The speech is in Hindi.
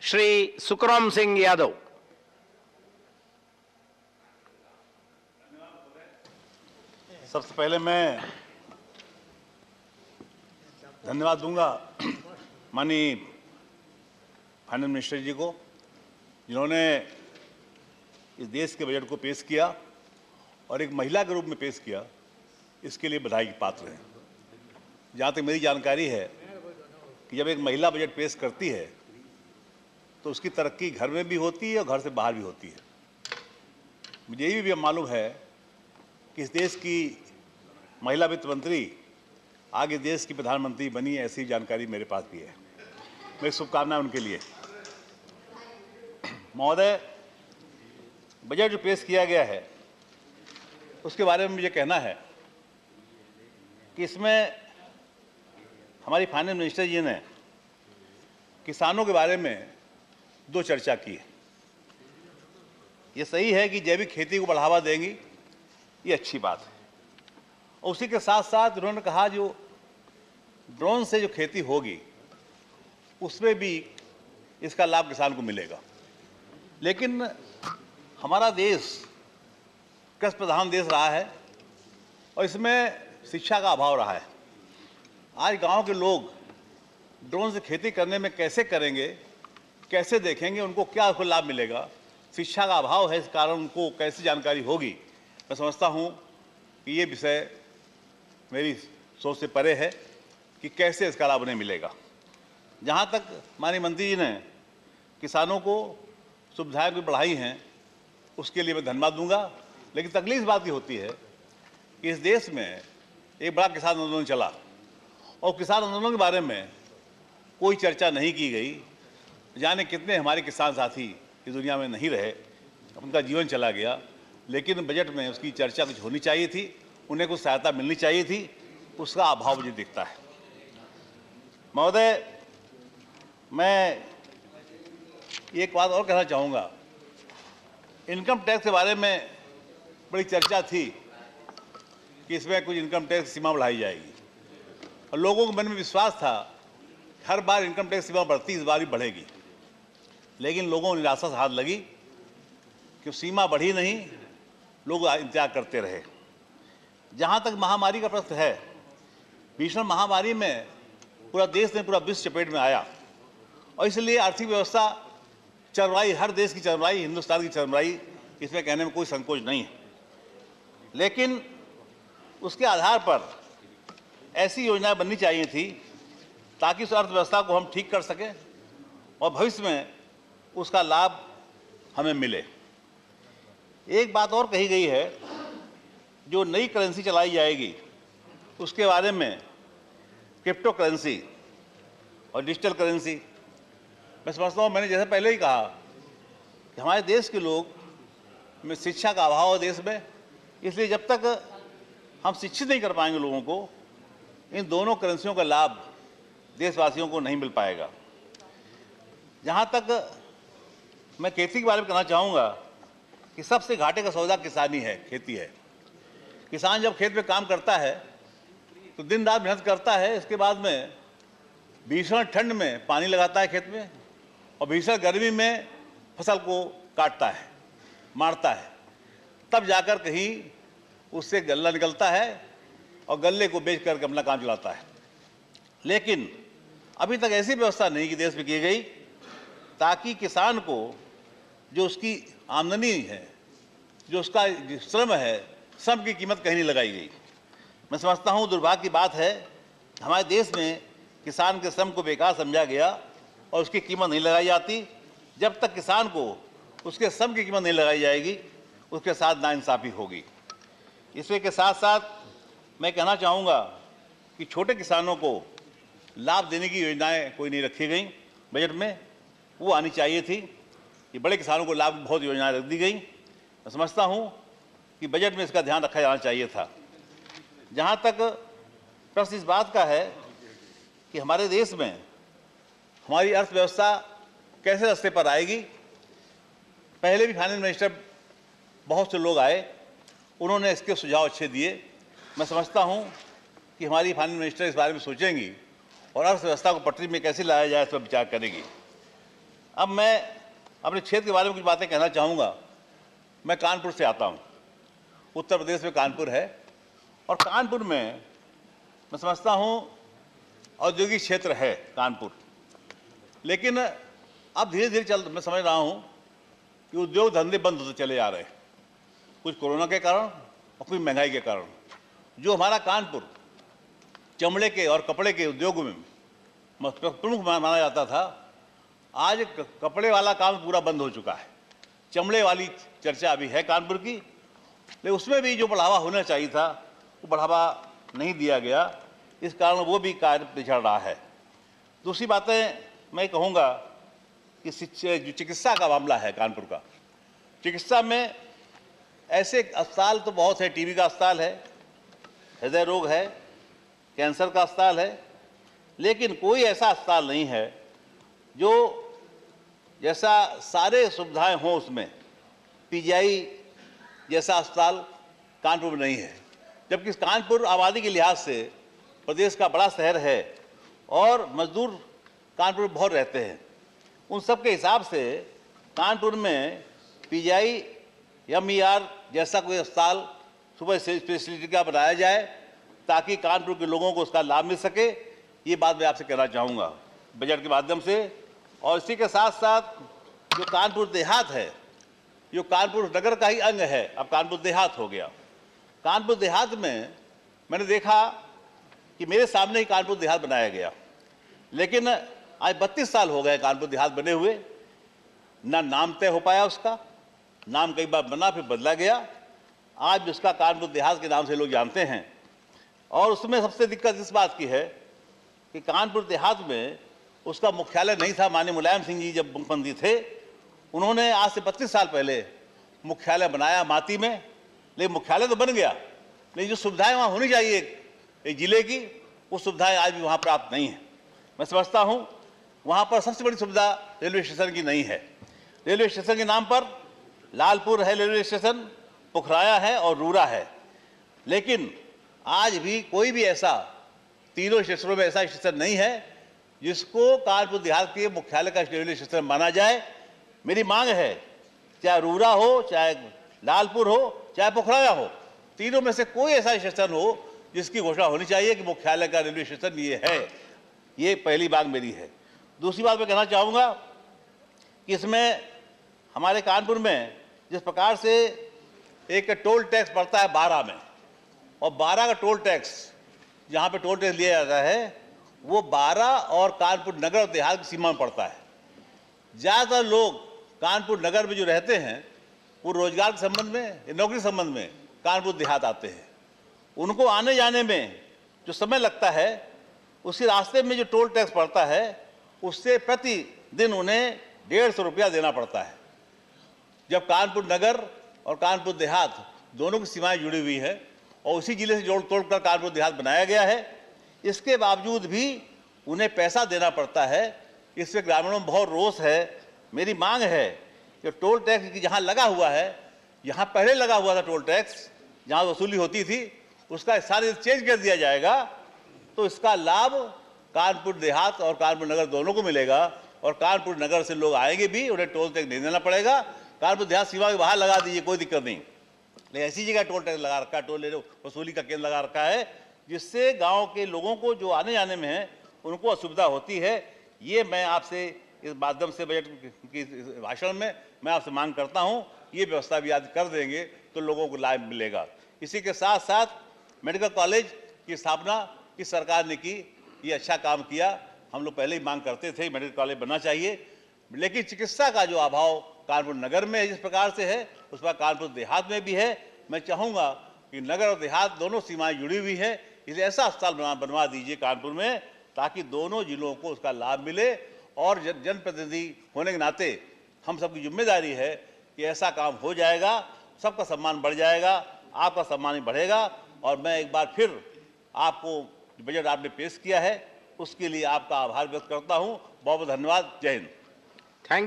श्री सुखराम सिंह यादव। सबसे पहले मैं धन्यवाद दूंगा माननीय फाइनेंस मिनिस्टर जी को, जिन्होंने इस देश के बजट को पेश किया और एक महिला के रूप में पेश किया। इसके लिए बधाई के पात्र हैं। जहाँ तक मेरी जानकारी है कि जब एक महिला बजट पेश करती है तो उसकी तरक्की घर में भी होती है और घर से बाहर भी होती है। मुझे ये भी मालूम है कि इस देश की महिला वित्त मंत्री आगे देश की प्रधानमंत्री बनी, ऐसी जानकारी मेरे पास भी है। मेरी शुभकामनाएं उनके लिए। महोदय, बजट जो पेश किया गया है उसके बारे में मुझे कहना है कि इसमें हमारी फाइनेंस मिनिस्टर जी ने किसानों के बारे में दो चर्चा की है। ये सही है कि जैविक खेती को बढ़ावा देंगी, ये अच्छी बात है। और उसी के साथ साथ उन्होंने कहा जो ड्रोन से जो खेती होगी उसमें भी इसका लाभ किसान को मिलेगा। लेकिन हमारा देश कृषि प्रधान देश रहा है और इसमें शिक्षा का अभाव रहा है। आज गांव के लोग ड्रोन से खेती करने में कैसे करेंगे, कैसे देखेंगे, उनको क्या उसको लाभ मिलेगा, शिक्षा का अभाव है। इस कारण उनको कैसे जानकारी होगी। मैं समझता हूं कि ये विषय मेरी सोच से परे है कि कैसे इसका लाभ उन्हें मिलेगा। जहां तक माननीय मंत्री जी ने किसानों को सुविधाएं भी बढ़ाई हैं, उसके लिए मैं धन्यवाद दूंगा। लेकिन तकलीफ बात ये होती है कि इस देश में एक बड़ा किसान आंदोलन चला और किसान आंदोलन के बारे में कोई चर्चा नहीं की गई। जाने कितने हमारे किसान साथी इस दुनिया में नहीं रहे, उनका जीवन चला गया। लेकिन बजट में उसकी चर्चा कुछ होनी चाहिए थी, उन्हें कुछ सहायता मिलनी चाहिए थी, उसका अभाव मुझे दिखता है। महोदय, मैं एक बात और कहना चाहूँगा। इनकम टैक्स के बारे में बड़ी चर्चा थी कि इसमें कुछ इनकम टैक्स सीमा बढ़ाई जाएगी और लोगों के मन में विश्वास था हर बार इनकम टैक्स सीमा बढ़ती, इस बार भी बढ़ेगी। लेकिन लोगों को निराशा से हाथ लगी कि सीमा बढ़ी नहीं, लोग इंतजार करते रहे। जहाँ तक महामारी का प्रश्न है, भीषण महामारी में पूरा देश ने, पूरा विश्व चपेट में आया और इसलिए आर्थिक व्यवस्था चरमराई, हर देश की चरमराई, हिंदुस्तान की चरमराई, इसमें कहने में कोई संकोच नहीं है। लेकिन उसके आधार पर ऐसी योजनाएं बननी चाहिए थी ताकि उस अर्थव्यवस्था को हम ठीक कर सकें और भविष्य में उसका लाभ हमें मिले। एक बात और कही गई है, जो नई करेंसी चलाई जाएगी उसके बारे में, क्रिप्टो करेंसी और डिजिटल करेंसी। मैं समझता हूँ, मैंने जैसे पहले ही कहा कि हमारे देश के लोग में शिक्षा का अभाव है देश में, इसलिए जब तक हम शिक्षित नहीं कर पाएंगे लोगों को, इन दोनों करेंसियों का लाभ देशवासियों को नहीं मिल पाएगा। जहाँ तक मैं खेती के बारे में कहना चाहूँगा कि सबसे घाटे का सौदा किसानी है, खेती है। किसान जब खेत में काम करता है तो दिन रात मेहनत करता है, इसके बाद में भीषण ठंड में पानी लगाता है खेत में और भीषण गर्मी में फसल को काटता है, मारता है, तब जाकर कहीं उससे गल्ला निकलता है और गल्ले को बेच करके अपना काम चलाता है। लेकिन अभी तक ऐसी व्यवस्था नहीं कि देश में की गई ताकि किसान को जो उसकी आमदनी है, जो उसका श्रम है, श्रम की कीमत कहीं नहीं लगाई गई। मैं समझता हूँ दुर्भाग्य की बात है, हमारे देश में किसान के श्रम को बेकार समझा गया और उसकी कीमत नहीं लगाई जाती। जब तक किसान को उसके श्रम की कीमत नहीं लगाई जाएगी, उसके साथ नाइंसाफ़ी होगी। इसके के साथ साथ मैं कहना चाहूँगा कि छोटे किसानों को लाभ देने की योजनाएं कोई नहीं रखी गई बजट में, वो आनी चाहिए थी। ये बड़े किसानों को लाभ बहुत योजनाएं रख दी गई। मैं समझता हूँ कि बजट में इसका ध्यान रखा जाना चाहिए था। जहाँ तक प्रश्न इस बात का है कि हमारे देश में हमारी अर्थव्यवस्था कैसे रास्ते पर आएगी, पहले भी फाइनेंस मिनिस्टर बहुत से लोग आए, उन्होंने इसके सुझाव अच्छे दिए। मैं समझता हूँ कि हमारी फाइनेंस मिनिस्टर इस बारे में सोचेंगी और अर्थव्यवस्था को पटरी में कैसे लाया जाए, इस पर विचार करेगी। अब मैं अपने क्षेत्र के बारे में कुछ बातें कहना चाहूँगा। मैं कानपुर से आता हूँ, उत्तर प्रदेश में कानपुर है, और कानपुर में मैं समझता हूँ औद्योगिक क्षेत्र है कानपुर, लेकिन अब धीरे धीरे मैं समझ रहा हूँ कि उद्योग धंधे बंद होते चले जा रहे हैं, कुछ कोरोना के कारण और कुछ महंगाई के कारण। जो हमारा कानपुर चमड़े के और कपड़े के उद्योग में प्रमुख माना जाता था, आज कपड़े वाला काम पूरा बंद हो चुका है। चमड़े वाली चर्चा अभी है कानपुर की, लेकिन उसमें भी जो बढ़ावा होना चाहिए था वो बढ़ावा नहीं दिया गया, इस कारण वो भी कार्य पिछड़ रहा है। दूसरी बातें मैं कहूँगा कि जो चिकित्सा का मामला है कानपुर का, चिकित्सा में ऐसे अस्पताल तो बहुत है, टीबी का अस्पताल है, हृदय रोग है, कैंसर का अस्पताल है, लेकिन कोई ऐसा अस्पताल नहीं है जो जैसा सारे सुविधाएं हों उसमें पीजीआई जैसा अस्पताल कानपुर में नहीं है। जबकि कानपुर आबादी के लिहाज से प्रदेश का बड़ा शहर है और मजदूर कानपुर में बहुत रहते हैं। उन सब के हिसाब से कानपुर में पीजीआई एमईआर जैसा कोई अस्पताल सुपर स्पेशलिटी का बनाया जाए ताकि कानपुर के लोगों को उसका लाभ मिल सके। ये बात मैं आपसे कहना चाहूँगा बजट के माध्यम से। और इसी के साथ साथ जो कानपुर देहात है, जो कानपुर नगर का ही अंग है, अब कानपुर देहात हो गया। कानपुर देहात में मैंने देखा कि मेरे सामने ही कानपुर देहात बनाया गया, लेकिन आज 32 साल हो गए कानपुर देहात बने हुए, ना नाम तय हो पाया उसका। नाम कई बार बना फिर बदला गया, आज उसका कानपुर देहात के नाम से लोग जानते हैं। और उसमें सबसे दिक्कत इस बात की है कि कानपुर देहात में उसका मुख्यालय नहीं था। माननीय मुलायम सिंह जी जब मुख्यमंत्री थे, उन्होंने आज से 32 साल पहले मुख्यालय बनाया माती में, लेकिन मुख्यालय तो बन गया, लेकिन जो सुविधाएं वहाँ होनी चाहिए एक जिले की, वो सुविधाएं आज भी वहाँ प्राप्त नहीं है। मैं समझता हूँ वहाँ पर सबसे बड़ी सुविधा रेलवे स्टेशन की नहीं है। रेलवे स्टेशन के नाम पर लालपुर है रेलवे स्टेशन, पुखराया है और रूरा है, लेकिन आज भी कोई भी ऐसा तीनों स्टेशनों में ऐसा स्टेशन नहीं है जिसको कानपुर देहात के मुख्यालय का रेलवे स्टेशन माना जाए। मेरी मांग है, चाहे रूरा हो, चाहे लालपुर हो, चाहे पुखराया हो, तीनों में से कोई ऐसा स्टेशन हो जिसकी घोषणा होनी चाहिए कि मुख्यालय का रेलवे स्टेशन ये है। ये पहली बात मेरी है। दूसरी बात मैं कहना चाहूँगा कि इसमें हमारे कानपुर में जिस प्रकार से एक टोल टैक्स पड़ता है 12 में, और 12 का टोल टैक्स जहाँ पे टोल टैक्स लिया जाता है वो 12 और कानपुर नगर और देहात की सीमा में पड़ता है। ज़्यादातर लोग कानपुर नगर में जो रहते हैं वो रोजगार के संबंध में, नौकरी संबंध में कानपुर देहात आते हैं। उनको आने जाने में जो समय लगता है, उसी रास्ते में जो टोल टैक्स पड़ता है उससे प्रतिदिन उन्हें 150 रुपया देना पड़ता है। जब कानपुर नगर और कानपुर देहात दोनों की सीमाएं जुड़ी हुई है और उसी जिले से जोड़ तोड़कर कानपुर देहात बनाया गया है, इसके बावजूद भी उन्हें पैसा देना पड़ता है। इससे ग्रामीणों में बहुत रोष है। मेरी मांग है कि टोल टैक्स जहाँ लगा हुआ है, यहाँ पहले लगा हुआ था टोल टैक्स जहाँ वसूली होती थी, उसका सारे चेंज कर दिया जाएगा तो इसका लाभ कानपुर देहात और कानपुर नगर दोनों को मिलेगा। और कानपुर नगर से लोग आएंगे भी, उन्हें टोल टैक्स नहीं देना पड़ेगा। कानपुर देहात सीमा के बाहर लगा दीजिए, कोई दिक्कत नहीं, लेकिन ऐसी जगह टोल टैक्स लगा रखा है, टोल वसूली का केंद्र लगा रखा है, जिससे गांव के लोगों को जो आने जाने में है उनको असुविधा होती है। ये मैं आपसे इस माध्यम से बजट की भाषण में मैं आपसे मांग करता हूँ, ये व्यवस्था भी आज कर देंगे तो लोगों को लाभ मिलेगा। इसी के साथ साथ मेडिकल कॉलेज की स्थापना इस सरकार ने की, ये अच्छा काम किया। हम लोग पहले ही मांग करते थे मेडिकल कॉलेज बनना चाहिए, लेकिन चिकित्सा का जो अभाव कानपुर नगर में जिस प्रकार से है उस पर कानपुर देहात में भी है। मैं चाहूँगा कि नगर और देहात दोनों सीमाएं जुड़ी हुई है, इसलिए ऐसा अस्पताल बनवा दीजिए कानपुर में ताकि दोनों जिलों को उसका लाभ मिले। और जनप्रतिनिधि होने के नाते हम सबकी जिम्मेदारी है कि ऐसा काम हो जाएगा, सबका सम्मान बढ़ जाएगा, आपका सम्मान ही बढ़ेगा। और मैं एक बार फिर आपको बजट आपने पेश किया है उसके लिए आपका आभार व्यक्त करता हूँ। बहुत बहुत धन्यवाद। जय हिंद।